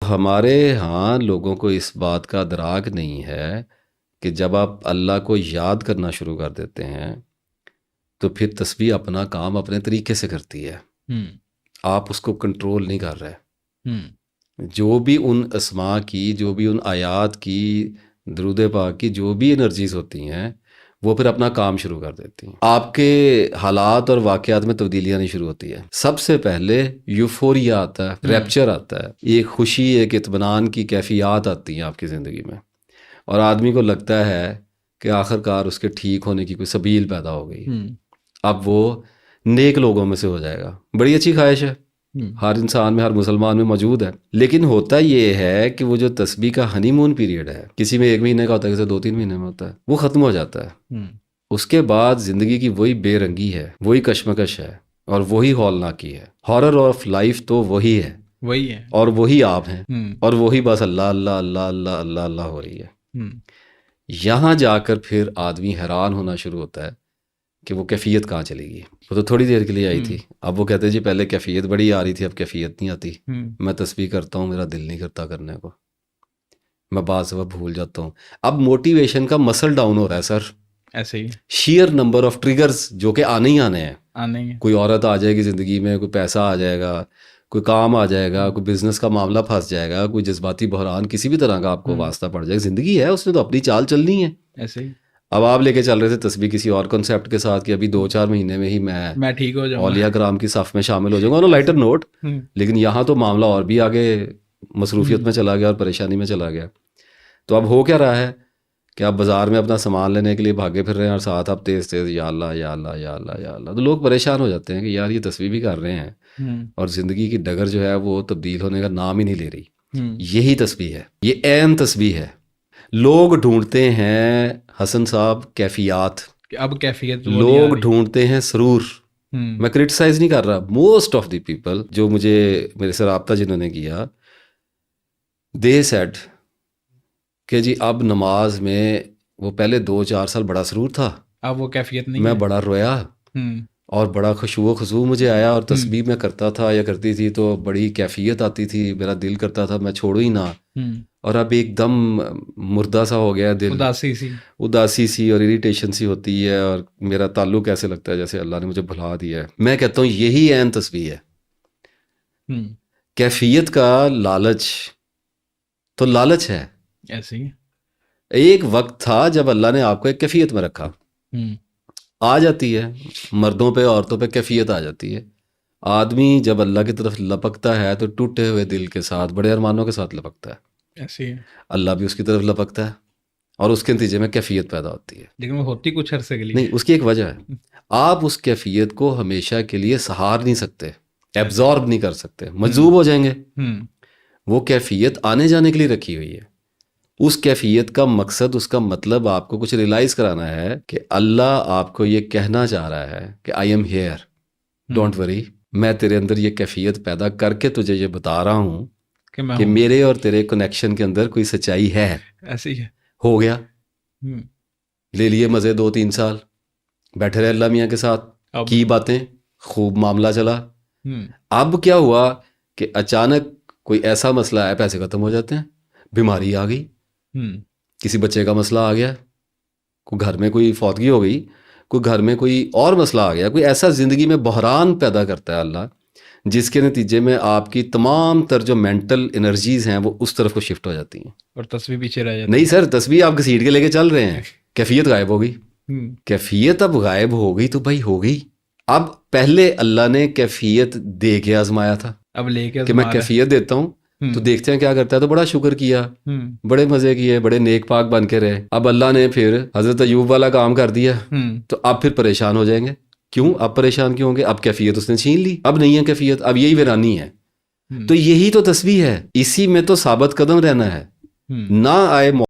ہمارے ہاں لوگوں کو اس بات کا ادراک نہیں ہے کہ جب آپ اللہ کو یاد کرنا شروع کر دیتے ہیں تو پھر تسبیح اپنا کام اپنے طریقے سے کرتی ہے. آپ اس کو کنٹرول نہیں کر رہے. جو بھی ان اسماء کی، جو بھی ان آیات کی، درود پاک کی جو بھی انرجیز ہوتی ہیں وہ پھر اپنا کام شروع کر دیتی ہیں. آپ کے حالات اور واقعات میں تبدیلیاں نہیں شروع ہوتی ہیں. سب سے پہلے یوفوریا آتا ہے، ریپچر آتا ہے، ایک خوشی، ایک اطمینان کی کیفیات آتی ہیں آپ کی زندگی میں، اور آدمی کو لگتا ہے کہ آخر کار اس کے ٹھیک ہونے کی کوئی سبیل پیدا ہو گئی. اب وہ نیک لوگوں میں سے ہو جائے گا. بڑی اچھی خواہش ہے، ہر انسان میں، ہر مسلمان میں موجود ہے. لیکن ہوتا یہ ہے کہ وہ جو تسبیح کا ہنی مون پیریڈ ہے، کسی میں 1 مہینے کا ہوتا ہے، کسی 2-3 مہینے میں ہوتا ہے، وہ ختم ہو جاتا ہے. اس کے بعد زندگی کی وہی بے رنگی ہے، وہی کشمکش ہے، اور وہی ہولناکی ہے. ہارر آف لائف تو وہی ہے، وہی ہے، اور وہی آپ ہیں، اور وہی بس اللہ اللہ اللہ اللہ اللہ اللہ ہو رہی ہے. یہاں جا کر پھر آدمی حیران ہونا شروع ہوتا ہے کہ وہ کیفیت کہاں چلی گئی. وہ تو تھوڑی دیر کے لیے آئی تھی، اب وہ کہتے ہیں جی پہلے کیفیت بڑی آ رہی تھی، اب کیفیت نہیں آتی. میں تسبیح کرتا ہوں، میرا دل نہیں کرتا کرنے کو، میں بعض دفعہ بھول جاتا ہوں. اب موٹیویشن کا مسل ڈاؤن ہو رہا ہے سر. ایسے ہی شیئر نمبر آف ٹریگرز جو کہ آنے ہی آنے ہیں. آنے ہی. کوئی عورت آ جائے گی زندگی میں، کوئی پیسہ آ جائے گا، کوئی کام آ جائے گا، کوئی بزنس کا معاملہ پھنس جائے گا، کوئی جذباتی بحران کسی بھی طرح کا آپ کو واسطہ پڑ جائے گا. زندگی ہے، اس نے تو اپنی چال چلنی ہے. ایسے ہی. اب آپ لے کے چل رہے تھے تسبیح کسی اور کنسیپٹ کے ساتھ کہ ابھی 2-4 مہینے میں ہی میں ٹھیک ہو جاؤں گا، اولیاء کرام کی صف میں شامل ہو جاؤں گا. لائٹر نوٹ، لیکن یہاں تو معاملہ اور بھی آگے مصروفیت میں چلا گیا اور پریشانی میں چلا گیا. تو اب ہو کیا رہا ہے کہ آپ بازار میں اپنا سامان لینے کے لیے بھاگے پھر رہے ہیں، اور ساتھ آپ تیز تیز یا اللہ یا اللہ یا اللہ یا اللہ. تو لوگ پریشان ہو جاتے ہیں کہ یار یہ تسبیح بھی کر رہے ہیں اور زندگی کی ڈگر جو ہے وہ تبدیل ہونے کا نام ہی نہیں لے رہی. یہی تسبیح ہے، یہ عین تسبیح ہے. لوگ ڈھونڈتے ہیں حسن صاحب کیفیات، اب کیفیت لوگ ڈھونڈتے ہیں سرور. میں کرٹیسائز نہیں کر رہا. موسٹ آف دی پیپل جو میرے سے رابطہ جنہوں نے کیا، دے سیڈ کہ جی اب نماز میں وہ پہلے 2-4 سال بڑا سرور تھا، اب وہ کیفیت نہیں میں بڑا رویا اور بڑا خشوع و خضوع مجھے آیا، اور تسبیح میں کرتا تھا یا کرتی تھی تو بڑی کیفیت آتی تھی، میرا دل کرتا تھا میں چھوڑوں ہی نہ. اور اب ایک دم مردہ سا ہو گیا دل، اداسی سی اور اریٹیشن سی ہوتی ہے، اور میرا تعلق ایسے لگتا ہے جیسے اللہ نے مجھے بھلا دیا ہے. میں کہتا ہوں یہی عین تسبیح ہے. کیفیت کا لالچ تو لالچ ہے. ایسے ہی ایک وقت تھا جب اللہ نے آپ کو ایک کیفیت میں رکھا. آ جاتی ہے مردوں پہ عورتوں پہ کیفیت آ جاتی ہے. آدمی جب اللہ کی طرف لپکتا ہے تو ٹوٹے ہوئے دل کے ساتھ، بڑے ارمانوں کے ساتھ لپکتا ہے. ایسے ہی اللہ بھی اس کی طرف لپکتا ہے، اور اس کے نتیجے میں کیفیت پیدا ہوتی ہے. لیکن وہ ہوتی کچھ عرصے کے لیے نہیں، اس کی ایک وجہ ہے. آپ اس کیفیت کو ہمیشہ کے لیے سہار نہیں سکتے، ایبزارب نہیں کر سکتے، مجذوب ہو جائیں گے. وہ کیفیت آنے جانے کے لیے رکھی ہوئی ہے. اس کیفیت کا مقصد، اس کا مطلب آپ کو کچھ ریلائز کرانا ہے کہ اللہ آپ کو یہ کہنا چاہ رہا ہے کہ I am here, don't worry. میں تیرے اندر یہ کیفیت پیدا کر کے تجھے یہ بتا رہا ہوں کہ میرے اور تیرے کنیکشن کے اندر کوئی سچائی ہے. ایسے ہی ہو گیا، لے لیے مزے 2-3 سال، بیٹھے رہے اللہ میاں کے ساتھ، کی باتیں، خوب معاملہ چلا. اب کیا ہوا کہ اچانک کوئی ایسا مسئلہ آیا، پیسے ختم ہو جاتے ہیں، بیماری آ گئی، کسی بچے کا مسئلہ آ گیا، کوئی گھر میں کوئی فوتگی ہو گئی، کوئی گھر میں کوئی اور مسئلہ آ گیا، کوئی ایسا زندگی میں بحران پیدا کرتا ہے اللہ، جس کے نتیجے میں آپ کی تمام تر جو مینٹل انرجیز ہیں وہ اس طرف کو شفٹ ہو جاتی ہیں. اور تسبیح پیچھے رہ جاتی. نہیں سر، تسبیح آپ گھسیٹ کے لے کے چل رہے ہیں، کیفیت غائب ہو گئی. کیفیت اب غائب ہو گئی تو بھائی ہو گئی. اب پہلے اللہ نے کیفیت دے کے آزمایا تھا، اب لے کے کہ میں کیفیت دیتا ہوں تو دیکھتے ہیں کیا کرتا ہے. تو بڑا شکر کیا، بڑے مزے کیے، بڑے نیک پاک بن کے رہے. اب اللہ نے پھر حضرت ایوب والا کام کر دیا، تو اب پھر پریشان ہو جائیں گے. کیوں اب پریشان کیوں ہوں گے؟ اب کیفیت اس نے چھین لی، اب نہیں ہے کیفیت، اب یہی ویرانی ہے. تو یہی تو تسبیح ہے، اسی میں تو ثابت قدم رہنا ہے. نہ آئے